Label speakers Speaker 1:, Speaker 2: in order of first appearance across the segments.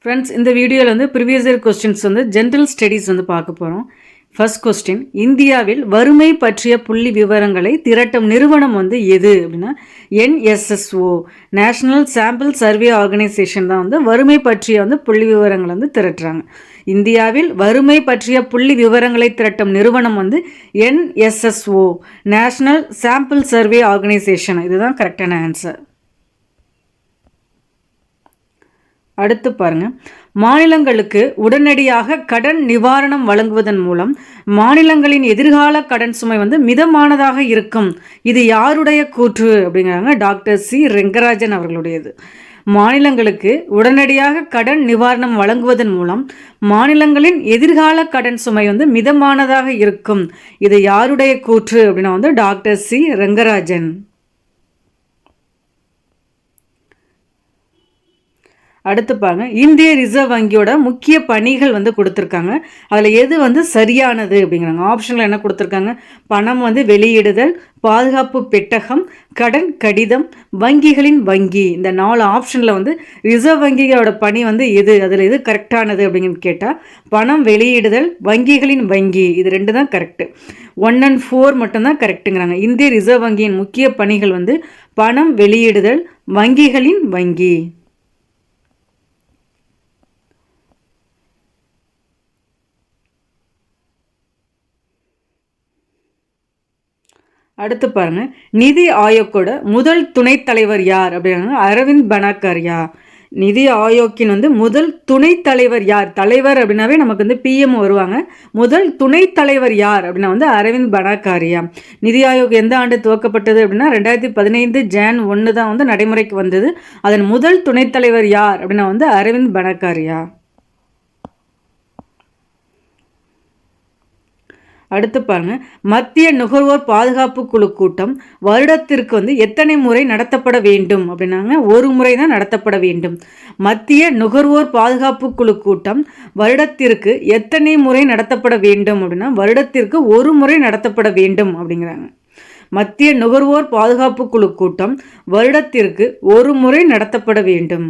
Speaker 1: Friends, இந்த வீடியோவில் வந்து ப்ரீவியஸ் இயர் கொஸ்டின்ஸ் வந்து ஜென்ரல் ஸ்டடீஸ் வந்து பார்க்க போகிறோம். ஃபர்ஸ்ட் கொஸ்டின், இந்தியாவில் வறுமை பற்றிய புள்ளி விவரங்களை திரட்டும் நிறுவனம் வந்து எது அப்படின்னா NSSO, national sample survey organisation தான் வந்து வறுமை பற்றிய வந்து புள்ளி விவரங்களை வந்து திரட்டுறாங்க. இந்தியாவில் வறுமை பற்றிய புள்ளி விவரங்களை திரட்டும் நிறுவனம் வந்து NSSO, national sample survey organisation. இதுதான் கரெக்டான ஆன்சர். அடுத்து பாருங்க, மாநிலங்களுக்கு உடனடியாக கடன் நிவாரணம் வழங்குவதன் மூலம் மாநிலங்களின் எதிர்கால கடன் சுமை வந்து மிதமானதாக இருக்கும். இது யாருடைய கூற்று அப்படிங்கிறாங்க? டாக்டர் சி ரெங்கராஜன் அவர்களுடையது. மாநிலங்களுக்கு உடனடியாக கடன் நிவாரணம் வழங்குவதன் மூலம் மாநிலங்களின் எதிர்கால கடன் சுமை வந்து மிதமானதாக இருக்கும். இது யாருடைய கூற்று அப்படின்னா வந்து டாக்டர் சி ரெங்கராஜன். அடுத்து பாருங்க, இந்திய ரிசர்வ் வங்கியோட முக்கிய பணிகள் வந்து கொடுத்துருக்காங்க. அதில் எது வந்து சரியானது அப்படிங்கிறாங்க? ஆப்ஷனில் என்ன கொடுத்துருக்காங்க? பணம் வந்து வெளியிடுதல், பாதுகாப்பு பெட்டகம், கடன் கடிதம், வங்கிகளின் வங்கி. இந்த 4 ஆப்ஷனில் வந்து ரிசர்வ் வங்கியோட பணி வந்து எது, அதில் எது கரெக்டானது அப்படின்னு கேட்டால் பணம் வெளியிடுதல், வங்கிகளின் வங்கி. இது 2 தான் கரெக்டு. 1 and 4 மட்டும்தான் கரெக்டுங்கிறாங்க. இந்திய ரிசர்வ் வங்கியின் முக்கிய பணிகள் வந்து பணம் வெளியிடுதல், வங்கிகளின் வங்கி. அடுத்து பாருங்க, நிதி ஆயோக்கோட முதல் துணைத் தலைவர் யார் அப்படின்னா அரவிந்த் பனாகரியா. நிதி ஆயோக்கின் வந்து முதல் துணைத் தலைவர் யார்? தலைவர் அப்படின்னாவே நமக்கு வந்து PM வருவாங்க. முதல் துணைத் தலைவர் யார் அப்படின்னா வந்து அரவிந்த் பனாகரியா. நிதி ஆயோக் எந்த ஆண்டு துவக்கப்பட்டது அப்படின்னா 2015 Jan 1 தான் வந்து நடைமுறைக்கு வந்தது. அதன் முதல் துணைத் தலைவர் யார் அப்படின்னா வந்து அரவிந்த் பனாகரியா. அடுத்து பாருங்க, மத்திய நுகர்வோர் பாதுகாப்பு குழு கூட்டம் வருடத்திற்கு வந்து எத்தனை முறை நடத்தப்பட வேண்டும் அப்படின்னாங்க? ஒரு முறை தான் நடத்தப்பட வேண்டும். மத்திய நுகர்வோர் பாதுகாப்பு குழு கூட்டம் வருடத்திற்கு எத்தனை முறை நடத்தப்பட வேண்டும் அப்படின்னா வருடத்திற்கு ஒரு முறை நடத்தப்பட வேண்டும் அப்படிங்கிறாங்க. மத்திய நுகர்வோர் பாதுகாப்பு குழு கூட்டம் வருடத்திற்கு ஒரு முறை நடத்தப்பட வேண்டும்.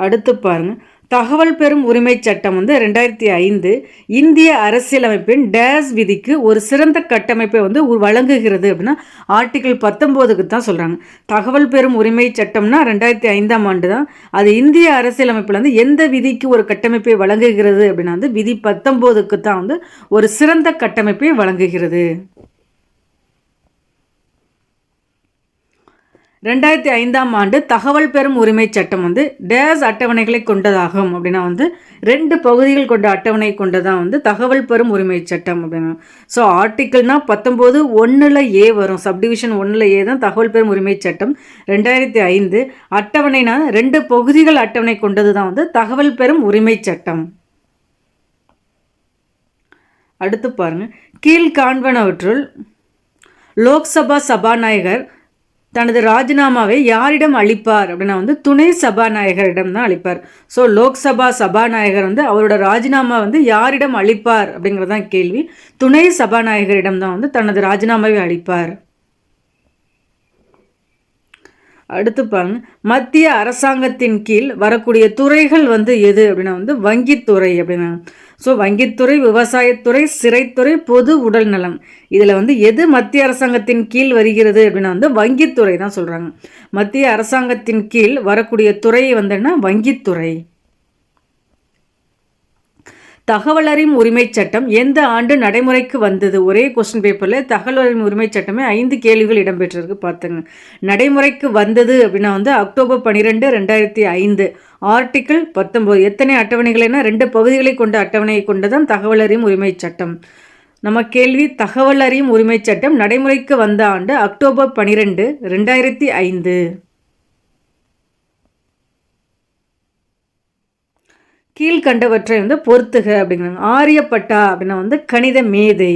Speaker 1: அடுத்து பாருங்க, தகவல் பெறும் உரிமை சட்டம் வந்து 2005 இந்திய அரசியலமைப்பின் டேஸ் விதிக்கு ஒரு சிறந்த கட்டமைப்பை வந்து வழங்குகிறது அப்படின்னா ஆர்டிகிள் 19க்கு தான் சொல்கிறாங்க. தகவல் பெறும் உரிமை சட்டம்னா 2005ஆம் ஆண்டு தான். அது இந்திய அரசியலமைப்பில் வந்து எந்த விதிக்கு ஒரு கட்டமைப்பை வழங்குகிறது அப்படின்னா வந்து விதி 19க்கு தான் வந்து ஒரு சிறந்த கட்டமைப்பை வழங்குகிறது. 2005ஆம் ஆண்டு தகவல் பெறும் உரிமை சட்டம் வந்து டேஸ் அட்டவணைகளை கொண்டதாகும் அப்படின்னா வந்து 2 பகுதிகள் கொண்ட அட்டவணை கொண்டதான் வந்து தகவல் பெறும் உரிமை சட்டம் அப்படின்னா. ஸோ ஆர்டிக்கிள்னா 19 1ல் A வரும். சப்டிவிஷன் 1ல் A தான் தகவல் பெறும் உரிமை சட்டம் 2005. அட்டவணைனா 2 பகுதிகள் அட்டவணை கொண்டது தான் வந்து தகவல் பெறும் உரிமை சட்டம். அடுத்து பாருங்க, கீழ்காண்பனவற்றுள் லோக்சபா சபாநாயகர் தனது ராஜினாமாவை யாரிடம் அளிப்பார் அப்படின்னா வந்து துணை சபாநாயகரிடம் தான் அளிப்பார். ஸோ லோக்சபா சபாநாயகர் வந்து அவரோட ராஜினாமா வந்து யாரிடம் அளிப்பார் அப்படிங்கிறதான் கேள்வி. துணை சபாநாயகரிடம் தான் வந்து தனது ராஜினாமாவை அளிப்பார். அடுத்து பாருங்க, மத்திய அரசாங்கத்தின் கீழ் வரக்கூடிய துறைகள் வந்து எது அப்படின்னா வந்து வங்கித்துறை அப்படின்னா. ஸோ வங்கித்துறை, விவசாயத்துறை, சிறைத்துறை, பொது உடல் நலம். இதில் வந்து எது மத்திய அரசாங்கத்தின் கீழ் வருகிறது அப்படின்னா வந்து வங்கித்துறை தான் சொல்கிறாங்க. மத்திய அரசாங்கத்தின் கீழ் வரக்கூடிய துறை வந்துன்னா வங்கித்துறை. தகவல் அறியும் உரிமை சட்டம் எந்த ஆண்டு நடைமுறைக்கு வந்தது? ஒரே கொஸ்டின் பேப்பரில் தகவல் அறியும் உரிமை சட்டமே 5 கேள்விகள் இடம்பெற்றிருக்கு பார்த்துங்க. நடைமுறைக்கு வந்தது அப்படின்னா வந்து அக்டோபர் 12, 2005. ஆர்டிக்கிள் 19 எத்தனை அட்டவணைகள்னா 2 பகுதிகளை கொண்ட அட்டவணையை கொண்டதான் தகவல் அறியும் உரிமை சட்டம். நம்ம கேள்வி, தகவல் அறியும் உரிமை சட்டம் நடைமுறைக்கு வந்த ஆண்டு அக்டோபர் 12, 2005. கீழ்கண்டவற்றை வந்து பொறுத்துக அப்படிங்கிறாங்க. ஆரியப்பட்டா அப்படின்னா வந்து கணித மேதை,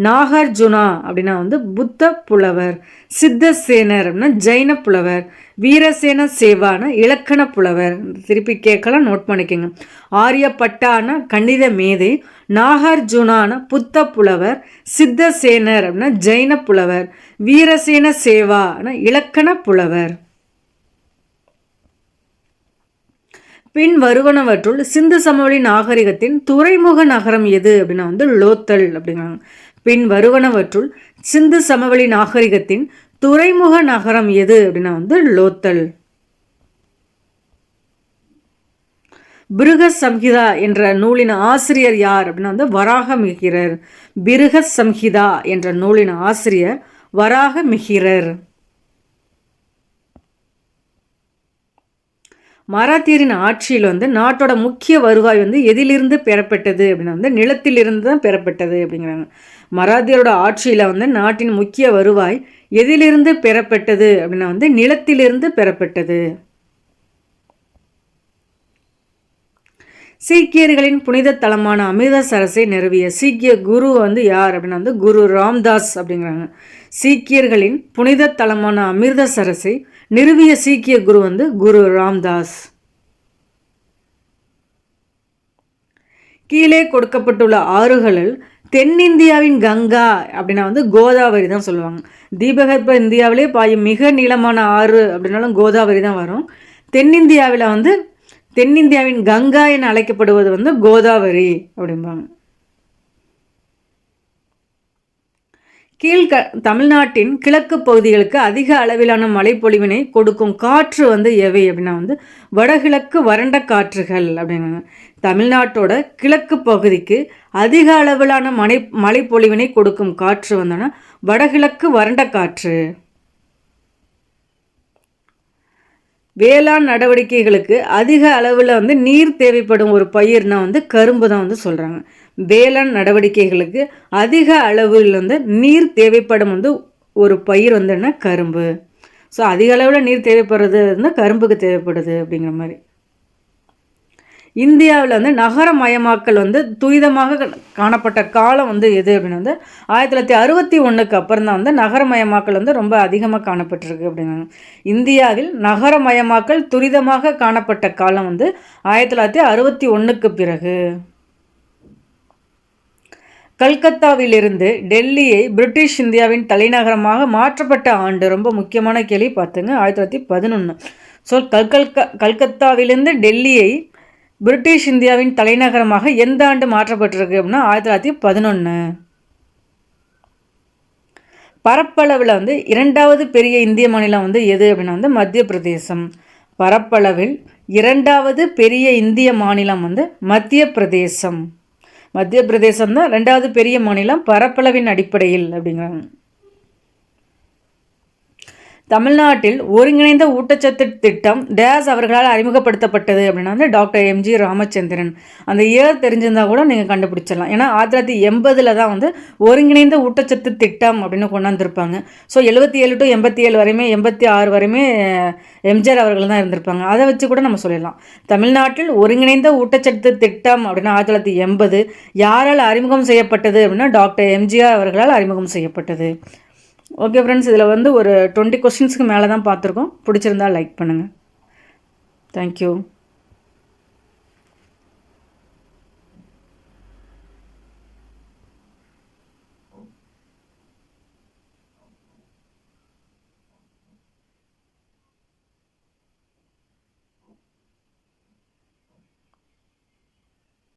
Speaker 1: நாகார்ஜுனா அப்படின்னா வந்து புத்த புலவர், சித்தசேனர் அப்படின்னா ஜைன புலவர், வீரசேன சேவான இலக்கண புலவர். திருப்பி கேட்கலாம், நோட் பண்ணிக்கோங்க. ஆரியப்பட்டான கணித மேதை, நாகார்ஜுனான புத்த புலவர், சித்தசேனர் அப்படின்னா ஜைன புலவர், வீரசேன சேவான இலக்கண புலவர். பின் வருவனவற்றுள் சிந்து சமவெளி நாகரிகத்தின் துறைமுக நகரம் எது அப்படின்னா வந்து லோத்தல் அப்படிங்கிறாங்க. பின் வருவனவற்றுள் சிந்து சமவெளி நாகரிகத்தின் துறைமுக நகரம் எது அப்படின்னா வந்து லோத்தல். பிருகத் சம்ஹிதா என்ற நூலின் ஆசிரியர் யார் அப்படின்னா வந்து வராகமிஹிரர். பிருகத் சம்ஹிதா என்ற நூலின் ஆசிரியர் வராகமிஹிரர். மராத்தியரின் ஆட்சியில் வந்து நாட்டோட முக்கிய வருவாய் வந்து எதிலிருந்து பெறப்பட்டது அப்படின்னா வந்து நிலத்திலிருந்து தான் பெறப்பட்டது அப்படிங்கிறாங்க. மராத்தியரோட ஆட்சியில் வந்து நாட்டின் முக்கிய வருவாய் எதிலிருந்து பெறப்பட்டது அப்படின்னா வந்து நிலத்திலிருந்து பெறப்பட்டது. சீக்கியர்களின் புனித தலமான அமிர்தசரஸை நிறுவிய சீக்கிய குரு வந்து யார் அப்படின்னா வந்து குரு ராம்தாஸ் அப்படிங்கிறாங்க. சீக்கியர்களின் புனித தலமான அமிர்தசரஸை நிறுவிய சீக்கிய குரு வந்து குரு ராம்தாஸ். கீழே கொடுக்கப்பட்டுள்ள ஆறுகளில் தென்னிந்தியாவின் கங்கா அப்படின்னா வந்து கோதாவரி தான் சொல்லுவாங்க. தீபகற்ப இந்தியாவிலே பாயும் மிக நீளமான ஆறு அப்படின்னாலும் கோதாவரி தான் வரும். தென்னிந்தியாவில் வந்து தென்னிந்தியாவின் கங்கா என அழைக்கப்படுவது வந்து கோதாவரி அப்படிம்பாங்க. தமிழ்நாட்டின் கிழக்கு பகுதிகளுக்கு அதிக அளவிலான மழைப்பொழிவினை கொடுக்கும் காற்று வந்து எவை அப்படின்னா வந்து வடகிழக்கு வறண்ட காற்றுகள் அப்படின்னாங்க. தமிழ்நாட்டோட கிழக்கு பகுதிக்கு அதிக அளவிலான மழைப்பொழிவினை கொடுக்கும் காற்று வந்தோன்னா வடகிழக்கு வறண்ட காற்று. வேளாண் நடவடிக்கைகளுக்கு அதிக அளவில் வந்து நீர் தேவைப்படும் ஒரு பயிர்னா வந்து கரும்பு தான் வந்து சொல்கிறாங்க. வேளாண் நடவடிக்கைகளுக்கு அதிக அளவில் வந்து நீர் தேவைப்படும் வந்து ஒரு பயிர் வந்துன்னா கரும்பு. ஸோ அதிக அளவில் நீர் தேவைப்படுறது வந்து கரும்புக்கு தேவைப்படுது அப்படிங்கிற மாதிரி. இந்தியாவில் வந்து நகரமயமாக்கல் வந்து துரிதமாக காணப்பட்ட காலம் வந்து எது அப்படின்னா வந்து 1961 அப்புறம் தான் வந்து நகரமயமாக்கல் வந்து ரொம்ப அதிகமாக காணப்பட்டிருக்கு அப்படின்னாங்க. இந்தியாவில் நகரமயமாக்கல் துரிதமாக காணப்பட்ட காலம் வந்து 1961 பிறகு. கல்கத்தாவிலிருந்து டெல்லியை பிரிட்டிஷ் இந்தியாவின் தலைநகரமாக மாற்றப்பட்ட ஆண்டு ரொம்ப முக்கியமான கேள்வி பார்த்துங்க. 1911. ஸோ கல்கத்தாவிலிருந்து டெல்லியை பிரிட்டிஷ் இந்தியாவின் தலைநகரமாக எந்த ஆண்டு மாற்றப்பட்டிருக்கு அப்படின்னா 1911. பரப்பளவில் வந்து 2வது பெரிய இந்திய மாநிலம் வந்து எது அப்படின்னா வந்து மத்திய பிரதேசம். பரப்பளவில் 2வது பெரிய இந்திய மாநிலம் வந்து மத்திய பிரதேசம். மத்திய பிரதேசம் தான் 2வது பெரிய மாநிலம் பரப்பளவின் அடிப்படையில் அப்படிங்கிறாங்க. தமிழ்நாட்டில் ஒருங்கிணைந்த ஊட்டச்சத்து திட்டம் டேஸ் அவர்களால் அறிமுகப்படுத்தப்பட்டது அப்படின்னா வந்து டாக்டர் எம்ஜி ராமச்சந்திரன். அந்த இயர் தெரிஞ்சிருந்தால் கூட நீங்கள் கண்டுபிடிச்சிடலாம். ஏன்னா 1980 தான் வந்து ஒருங்கிணைந்த ஊட்டச்சத்து திட்டம் அப்படின்னு கொண்டாந்துருப்பாங்க. ஸோ 77 to 87 வரையுமே 86 வரையுமே எம்ஜிஆர் அவர்கள் தான் இருந்திருப்பாங்க. அதை வச்சு கூட நம்ம சொல்லிடலாம். தமிழ்நாட்டில் ஒருங்கிணைந்த ஊட்டச்சத்து திட்டம் அப்படின்னா 1980 யாரால் அறிமுகம் செய்யப்பட்டது அப்படின்னா டாக்டர் எம்ஜிஆர் அவர்களால் அறிமுகம் செய்யப்பட்டது. ஓகே ஃப்ரெண்ட்ஸ், இதில் வந்து ஒரு 20 கொஸ்டின்ஸ்க்கு மேலே தான் பார்த்துருக்கோம். பிடிச்சிருந்தா லைக் பண்ணுங்கள். தேங்க்யூ.